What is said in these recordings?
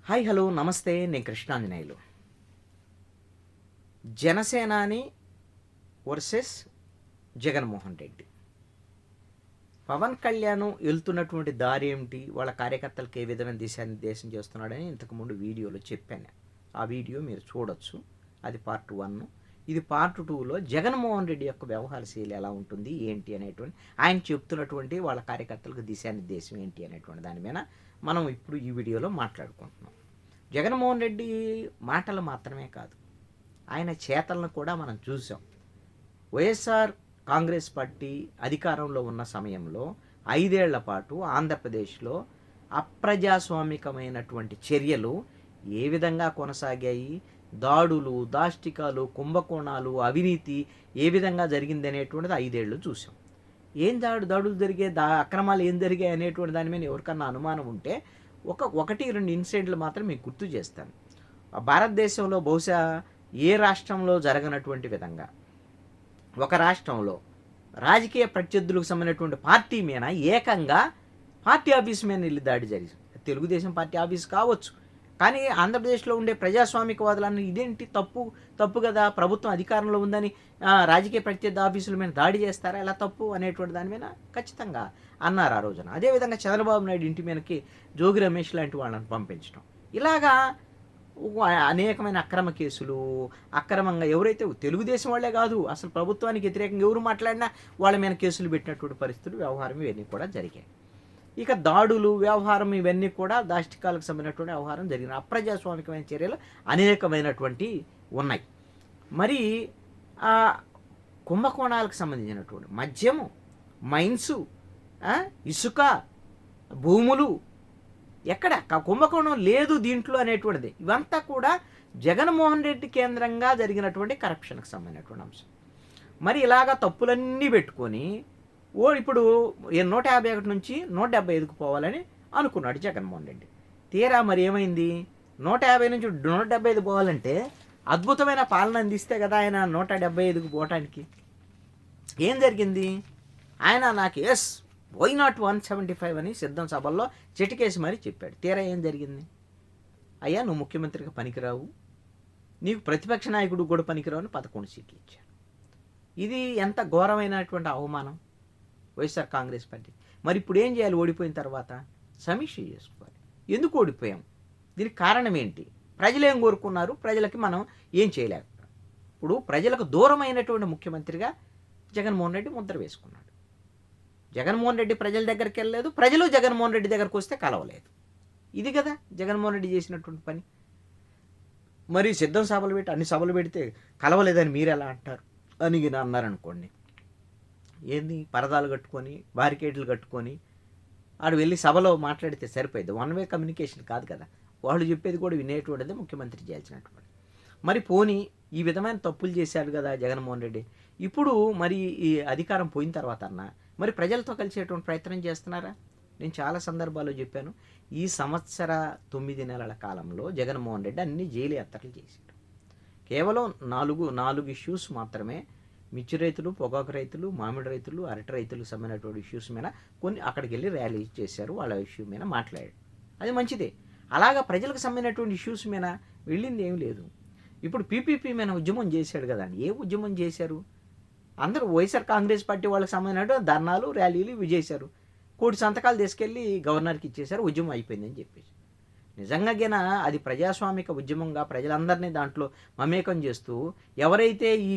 Hi hello నమస్తే, నేను కృష్ణాంజనేయులు. జనసేనాని వర్సెస్ జగన్మోహన్ రెడ్డి. పవన్ కళ్యాణ్ వెళ్తున్నటువంటి దారి ఏమిటి, వాళ్ళ కార్యకర్తలకు ఏ విధమైన దిశానిర్దేశం చేస్తున్నాడని ఇంతకుముందు వీడియోలో చెప్పాను. ఆ వీడియో మీరు చూడొచ్చు. అది పార్ట్ 1. ఇది పార్ట్ 2లో జగన్మోహన్ రెడ్డి యొక్క వ్యవహార శైలి ఎలా ఉంటుంది ఏంటి అనేటువంటి, ఆయన చెప్తున్నటువంటి వాళ్ళ కార్యకర్తలకు దిశానిర్దేశం ఏంటి అనేటువంటి దాని మీద మనం ఇప్పుడు ఈ వీడియోలో మాట్లాడుకుంటున్నాం. జగన్మోహన్ రెడ్డి మాటలు మాత్రమే కాదు, ఆయన చేతలను కూడా మనం చూసాం. వైఎస్ఆర్ కాంగ్రెస్ పార్టీ అధికారంలో ఉన్న సమయంలో 5 ఏళ్ల పాటు ఆంధ్రప్రదేశ్లో అప్రజాస్వామికమైనటువంటి చర్యలు ఏ విధంగా కొనసాగాయి, దాడులు, దాష్టికాలు, కుంభకోణాలు, అవినీతి ఏ విధంగా జరిగింది అనేటువంటిది 5 ఏళ్ళు చూసాం. ఏం దాడులు జరిగే, అక్రమాలు ఏం జరిగాయి అనేటువంటి దాని మీద ఎవరికన్నా అనుమానం ఉంటే 1-2 ఇన్సిడెంట్లు మాత్రం మీకు గుర్తు చేస్తాను. భారతదేశంలో బహుశా ఏ రాష్ట్రంలో జరగనటువంటి విధంగా ఒక రాష్ట్రంలో రాజకీయ ప్రత్యర్థులకు సంబంధించినటువంటి పార్టీ మీద ఏకంగా పార్టీ ఆఫీస్ మీద వెళ్ళి దాడి జరిగింది. తెలుగుదేశం పార్టీ ఆఫీస్ కావచ్చు, కానీ ఆంధ్రప్రదేశ్లో ఉండే ప్రజాస్వామికవాదులన్నీ ఇదేంటి తప్పు కదా, ప్రభుత్వం అధికారంలో ఉందని రాజకీయ ప్రత్యర్థి ఆఫీసుల మీద దాడి చేస్తారా, ఎలా తప్పు అనేటువంటి దాని మీద ఖచ్చితంగా అన్నారు ఆ రోజున. అదేవిధంగా చంద్రబాబు నాయుడు ఇంటి మీదకి జోగి రమేష్ లాంటి వాళ్ళని పంపించడం, ఇలాగా అనేకమైన అక్రమ కేసులు, అక్రమంగా ఎవరైతే తెలుగుదేశం వాళ్ళే కాదు, అసలు ప్రభుత్వానికి వ్యతిరేకంగా ఎవరు మాట్లాడినా వాళ్ళ మీద కేసులు పెట్టినటువంటి పరిస్థితులు, వ్యవహారం ఇవన్నీ కూడా జరిగాయి. ఇక దాడులు, వ్యవహారం ఇవన్నీ కూడా దాష్టికాలకు సంబంధించినటువంటి వ్యవహారం జరిగిన అప్రజాస్వామికమైన చర్యలు అనేకమైనటువంటి ఉన్నాయి. మరి కుంభకోణాలకు సంబంధించినటువంటి మద్యము, మైన్సు, ఇసుక, భూములు, ఎక్కడ కుంభకోణం లేదు దీంట్లో అనేటువంటిది, ఇవంతా కూడా జగన్మోహన్ రెడ్డి కేంద్రంగా జరిగినటువంటి కరప్షన్కి సంబంధించినటువంటి అంశం. మరి ఇలాగా తప్పులన్నీ పెట్టుకొని ఇప్పుడు 151 నుంచి 175కు పోవాలని అనుకున్నాడు జగన్మోహన్ రెడ్డి. తీరా మరి ఏమైంది, 150 నుంచి 175 పోవాలంటే అద్భుతమైన పాలన అందిస్తే కదా ఆయన 175కు పోవటానికి. ఏం జరిగింది, ఆయన నాకు వై నాట్ 175 అని సిద్ధం సభల్లో చిటికేసి మరీ చెప్పాడు. తీరా ఏం జరిగింది, అయ్యా నువ్వు ముఖ్యమంత్రిగా పనికిరావు, నీకు ప్రతిపక్ష నాయకుడు కూడా పనికిరావు అని 11 సీట్లు ఇచ్చాడు. ఇది ఎంత ఘోరమైనటువంటి అవమానం వైఎస్ఆర్ కాంగ్రెస్ పార్టీ. మరి ఇప్పుడు ఏం చేయాలి, ఓడిపోయిన తర్వాత సమీక్ష చేసుకోవాలి. ఎందుకు ఓడిపోయాం, దీనికి కారణం ఏంటి, ప్రజలు ఏం కోరుకున్నారు, ప్రజలకి మనం ఏం చేయలేకపోయాం. ఇప్పుడు ప్రజలకు దూరమైనటువంటి ముఖ్యమంత్రిగా జగన్మోహన్ రెడ్డి ముద్ర వేసుకున్నాడు. జగన్మోహన్ రెడ్డి ప్రజల దగ్గరికి వెళ్ళలేదు, ప్రజలు జగన్మోహన్ రెడ్డి దగ్గరకు వస్తే కలవలేదు. ఇది కదా జగన్మోహన్ రెడ్డి చేసినటువంటి పని. మరి సిద్ధం సభలు పెట్టి అన్ని సభలు పెడితే కలవలేదని మీరు ఎలా అంటారు అని అన్నారనుకోండి, ఏంది పరదాలు కట్టుకొని బారికేడ్లు కట్టుకొని ఆడు వెళ్ళి సభలో మాట్లాడితే సరిపోయింది. 1 వే కమ్యూనికేషన్ కాదు కదా, వాళ్ళు చెప్పేది కూడా వినేటువంటిది ముఖ్యమంత్రి చేయాల్సినటువంటి. మరి పోనీ ఈ విధమైన తప్పులు చేశారు కదా జగన్మోహన్ రెడ్డి, ఇప్పుడు మరి ఈ అధికారం పోయిన తర్వాత మరి ప్రజలతో కలిసేటువంటి ప్రయత్నం చేస్తున్నారా? నేను చాలా సందర్భాల్లో చెప్పాను, ఈ 9 నెలల కాలంలో జగన్మోహన్ రెడ్డి అన్ని జైలు యాత్రలు చేశాడు. కేవలం 4 ఇష్యూస్ మాత్రమే, మిర్చి రైతులు, పొగాకు రైతులు, మామిడి రైతులు, అరటి రైతులకు సంబంధించినటువంటి ఇష్యూస్ మీద కొన్ని అక్కడికి వెళ్ళి ర్యాలీ చేశారు, వాళ్ళ ఇష్యూ మీద మాట్లాడాడు. అది మంచిదే. అలాగా ప్రజలకు సంబంధించినటువంటి ఇష్యూస్ మీద వెళ్ళింది ఏం లేదు. ఇప్పుడు పీపీపీ మీద ఉద్యమం చేశాడు కదా, ఏ ఉద్యమం చేశారు, అందరూ వైఎస్ఆర్ కాంగ్రెస్ పార్టీ వాళ్ళకి సంబంధించిన ధర్నాలు, ర్యాలీలు ఇవి చేశారు. 1 సంతకాలు తీసుకెళ్ళి గవర్నర్కి ఇచ్చేశారు, ఉద్యమం అయిపోయిందని చెప్పేసి. నిజంగా అది ప్రజాస్వామిక ఉద్యమంగా ప్రజలందరినీ దాంట్లో మమేకం చేస్తూ, ఎవరైతే ఈ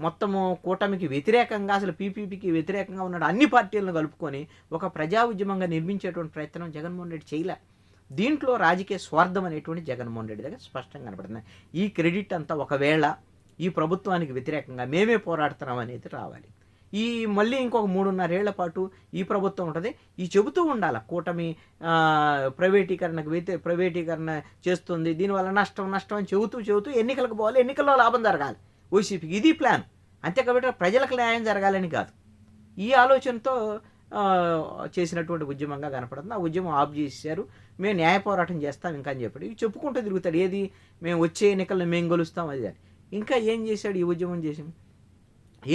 మొత్తము కూటమికి వ్యతిరేకంగా, అసలు పీపీపీకి వ్యతిరేకంగా ఉన్నాడు అన్ని పార్టీలను కలుపుకొని ఒక ప్రజా ఉద్యమంగా నిర్మించేటువంటి ప్రయత్నం జగన్మోహన్ రెడ్డి చేయలే. దీంట్లో రాజకీయ స్వార్థం అనేటువంటి జగన్మోహన్ రెడ్డి దగ్గర స్పష్టంగా కనపడుతుంది. ఈ క్రెడిట్ అంతా ఒకవేళ ఈ ప్రభుత్వానికి వ్యతిరేకంగా మేమే పోరాడుతున్నాం అనేది రావాలి. ఈ మళ్ళీ ఇంకొక 3.5 ఏళ్ల పాటు ఈ ప్రభుత్వం ఉంటుంది. ఈ చెబుతూ ఉండాలి, కూటమి ప్రైవేటీకరణ చేస్తుంది, దీనివల్ల నష్టం అని చెబుతూ ఎన్నికలకు పోవాలి, ఎన్నికల్లో లాభం జరగాలి వైసీపీకి. ఇది ప్లాన్. అంతే కాబట్టి ప్రజలకు న్యాయం జరగాలని కాదు. ఈ ఆలోచనతో చేసినటువంటి ఉద్యమంగా కనపడుతుంది. ఆ ఉద్యమం ఆఫ్ చేశారు, మేము న్యాయ పోరాటం చేస్తాం ఇంకా అని చెప్పాడు. ఇవి చెప్పుకుంటూ తిరుగుతాడు, ఏది మేము వచ్చే ఎన్నికల్లో మేము గెలుస్తాం అది అని. ఇంకా ఏం చేశాడు ఈ ఉద్యమం చేసి,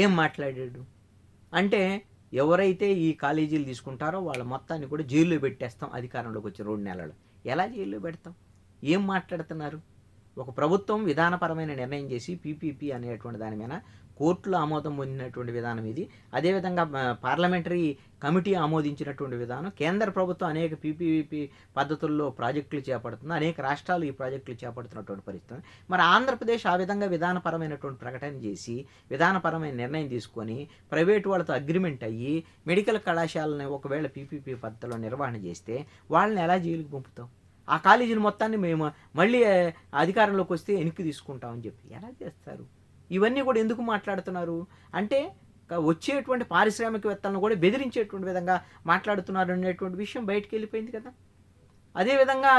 ఏం మాట్లాడాడు అంటే, ఎవరైతే ఈ కాలేజీలు తీసుకుంటారో వాళ్ళ మొత్తాన్ని కూడా జైల్లో పెట్టేస్తాం అధికారంలోకి వచ్చి 2 నెలలు. ఎలా జైల్లో పెడతాం? ఏం మాట్లాడుతున్నారు? ఒక ప్రభుత్వం విధానపరమైన నిర్ణయం చేసి పీపీపీ అనేటువంటి దాని మీద కోర్టులో ఆమోదం పొందినటువంటి విధానం ఇది. అదేవిధంగా పార్లమెంటరీ కమిటీ ఆమోదించినటువంటి విధానం. కేంద్ర ప్రభుత్వం అనేక పీపీపీ పద్ధతుల్లో ప్రాజెక్టులు చేపడుతుంది. అనేక రాష్ట్రాలు ఈ ప్రాజెక్టులు చేపడుతున్నటువంటి పరిస్థితి. మరి ఆంధ్రప్రదేశ్ ఆ విధంగా విధానపరమైనటువంటి ప్రకటన చేసి విధానపరమైన నిర్ణయం తీసుకొని ప్రైవేటు వాళ్ళతో అగ్రిమెంట్ అయ్యి మెడికల్ కళాశాలని ఒకవేళ పీపీపీ పద్ధతిలో నిర్వహణ చేస్తే వాళ్ళని ఎలా జైలుకి పంపుతాం? ఆ కాలేజీని మొత్తాన్ని మేము మళ్ళీ అధికారంలోకి వస్తే వెనక్కి తీసుకుంటామని చెప్పి ఎలా చేస్తారు? ఇవన్నీ కూడా ఎందుకు మాట్లాడుతున్నారు అంటే వచ్చేటువంటి పారిశ్రామికవేత్తలను కూడా బెదిరించేటువంటి విధంగా మాట్లాడుతున్నారు అనేటువంటి విషయం బయటికి వెళ్ళిపోయింది కదా. అదేవిధంగా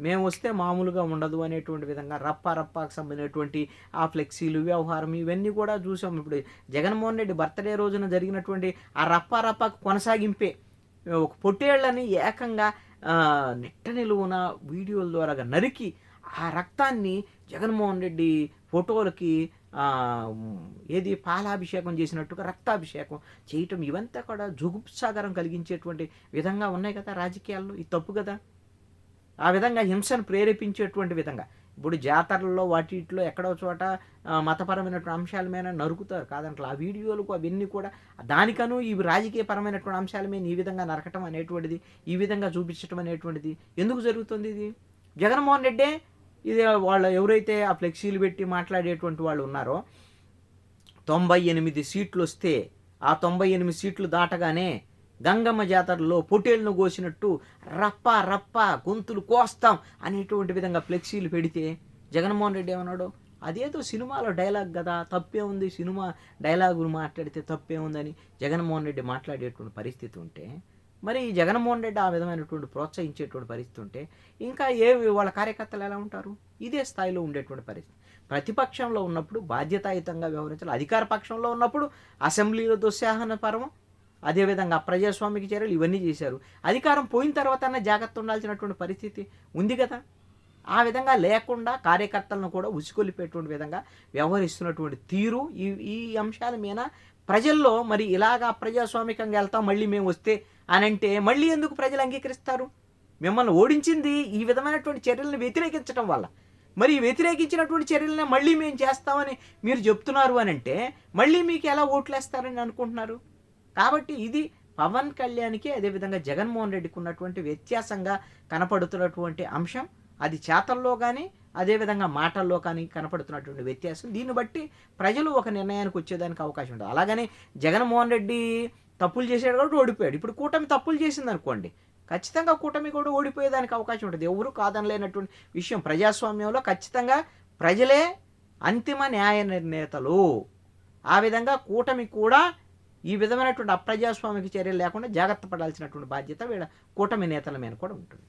మేము వస్తే మామూలుగా ఉండదు అనేటువంటి విధంగా రప్పాకు సంబంధించినటువంటి ఆ ఫ్లెక్సీలు వ్యవహారం ఇవన్నీ కూడా చూసాం. ఇప్పుడు జగన్మోహన్ రెడ్డి బర్త్డే రోజున జరిగినటువంటి ఆ రప్పాకు కొనసాగింపే ఒక పొట్టేళ్లని ఏకంగా నిట్ట నిలువున వీడియోల ద్వారా నరికి ఆ రక్తాన్ని జగన్మోహన్ రెడ్డి ఫోటోలకి ఏది పాలాభిషేకం చేసినట్టుగా రక్తాభిషేకం చేయటం ఇవంతా కూడా జుగుప్సాగరం కలిగించేటువంటి విధంగా ఉన్నాయి కదా రాజకీయాల్లో. ఇది తప్పు కదా. ఆ విధంగా హింసను ప్రేరేపించేటువంటి విధంగా ఇప్పుడు జాతరల్లో వాటిలో ఎక్కడో చోట మతపరమైనటువంటి అంశాల మీద నరుకుతారు కాదంటే ఆ వీడియోలకు అవన్నీ కూడా దానికను ఈ రాజకీయపరమైనటువంటి అంశాల మీద ఈ విధంగా నరకటం అనేటువంటిది ఈ విధంగా చూపించడం అనేటువంటిది ఎందుకు జరుగుతుంది? ఇది జగన్మోహన్ రెడ్డే ఇది వాళ్ళు ఎవరైతే ఆ ఫ్లెక్సీలు పెట్టి మాట్లాడేటువంటి వాళ్ళు ఉన్నారో 98 సీట్లు వస్తే ఆ 98 సీట్లు దాటగానే గంగమ్మ జాతరలో పొట్టేళ్లను కోసినట్టు రప్ప గొంతులు కోస్తాం అనేటువంటి విధంగా ఫ్లెక్సీలు పెడితే జగన్మోహన్ రెడ్డి ఏమన్నాడు? అదేదో సినిమాలో డైలాగ్ కదా, తప్పే ఉంది, సినిమా డైలాగులు మాట్లాడితే తప్పే ఉందని జగన్మోహన్ రెడ్డి మాట్లాడేటువంటి పరిస్థితి ఉంటే మరి జగన్మోహన్ రెడ్డి ఆ విధమైనటువంటి ప్రోత్సహించేటువంటి పరిస్థితి ఉంటే ఇంకా వాళ్ళ కార్యకర్తలు ఎలా ఉంటారు? ఇదే స్థాయిలో ఉండేటువంటి పరిస్థితి. ప్రతిపక్షంలో ఉన్నప్పుడు బాధ్యతాయుతంగా వ్యవహరించాలి. అధికార పక్షంలో ఉన్నప్పుడు అసెంబ్లీలో దుస్సాహన పర్వం, అదేవిధంగా ప్రజాస్వామిక చర్యలు ఇవన్నీ చేశారు. అధికారం పోయిన తర్వాత జాగ్రత్త ఉండాల్సినటువంటి పరిస్థితి ఉంది కదా. ఆ విధంగా లేకుండా కార్యకర్తలను కూడా ఉసికొలిపేటువంటి విధంగా వ్యవహరిస్తున్నటువంటి తీరు ఈ అంశాల మీద ప్రజల్లో మరి ఇలాగా ప్రజాస్వామికంగా వెళ్తాం మళ్ళీ మేము వస్తే అని అంటే మళ్ళీ ఎందుకు ప్రజలు అంగీకరిస్తారు? మిమ్మల్ని ఓడించింది ఈ విధమైనటువంటి చర్యలను వ్యతిరేకించడం వల్ల. మరి వ్యతిరేకించినటువంటి చర్యలనే మళ్ళీ మేము చేస్తామని మీరు చెప్తున్నారు అని అంటే మళ్ళీ మీకు ఎలా ఓట్లేస్తారని అనుకుంటున్నారు? కాబట్టి ఇది పవన్ కళ్యాణ్కి అదేవిధంగా జగన్మోహన్ రెడ్డికి ఉన్నటువంటి వ్యత్యాసంగా కనపడుతున్నటువంటి అంశం. అది చేతల్లో కానీ అదేవిధంగా మాటల్లో కానీ కనపడుతున్నటువంటి వ్యత్యాసం. దీన్ని బట్టి ప్రజలు ఒక నిర్ణయానికి వచ్చేదానికి అవకాశం ఉంటుంది. అలాగని జగన్మోహన్ రెడ్డి తప్పులు చేసాడు కాబట్టి ఓడిపోయాడు. ఇప్పుడు కూటమి తప్పులు చేసింది అనుకోండి, ఖచ్చితంగా కూటమి కూడా ఓడిపోయేదానికి అవకాశం ఉంటుంది. ఎవరు కాదనలేనటువంటి విషయం. ప్రజాస్వామ్యంలో ఖచ్చితంగా ప్రజలే అంతిమ న్యాయ నిర్ణేతలు. ఆ విధంగా కూటమి కూడా ఈ విధమైనటువంటి అప్రజాస్వామిక చర్యలు లేకుండా జాగ్రత్త పడాల్సినటువంటి బాధ్యత వీళ్ళ కూటమి నేతల మీద కూడా ఉంటుంది.